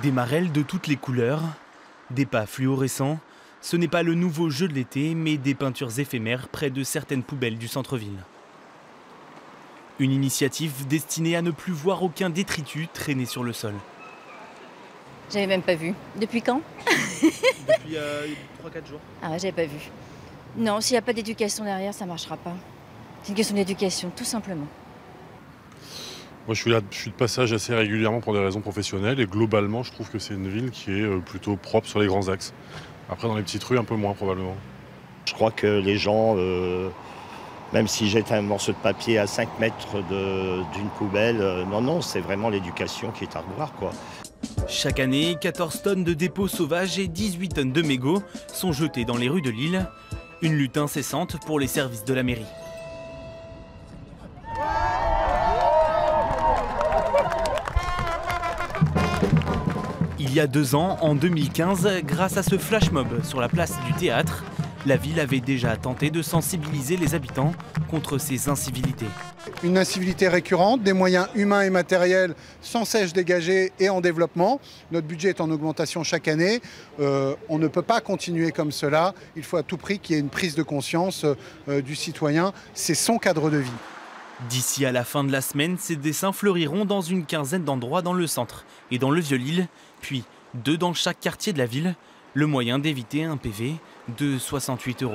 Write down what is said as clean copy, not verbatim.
Des marelles de toutes les couleurs, des pas fluorescents, ce n'est pas le nouveau jeu de l'été, mais des peintures éphémères près de certaines poubelles du centre-ville. Une initiative destinée à ne plus voir aucun détritus traîner sur le sol. J'avais même pas vu. Depuis quand? Depuis 3-4 jours. Ah ouais, j'avais pas vu. Non, s'il n'y a pas d'éducation derrière, ça marchera pas. C'est une question d'éducation, tout simplement. Moi, je suis de passage assez régulièrement pour des raisons professionnelles et globalement, je trouve que c'est une ville qui est plutôt propre sur les grands axes. Après, dans les petites rues, un peu moins probablement. Je crois que les gens, même si jettent un morceau de papier à 5 mètres d'une poubelle, non, c'est vraiment l'éducation qui est à revoir, quoi. Chaque année, 14 tonnes de dépôts sauvages et 18 tonnes de mégots sont jetés dans les rues de Lille. Une lutte incessante pour les services de la mairie. Il y a 2 ans, en 2015, grâce à ce flash mob sur la place du théâtre, la ville avait déjà tenté de sensibiliser les habitants contre ces incivilités. Une incivilité récurrente, des moyens humains et matériels sans cesse dégagés et en développement. Notre budget est en augmentation chaque année. On ne peut pas continuer comme cela. Il faut à tout prix qu'il y ait une prise de conscience du citoyen. C'est son cadre de vie. D'ici à la fin de la semaine, ces dessins fleuriront dans une quinzaine d'endroits dans le centre et dans le Vieux-Lille, puis 2 dans chaque quartier de la ville, le moyen d'éviter un PV de 68 €.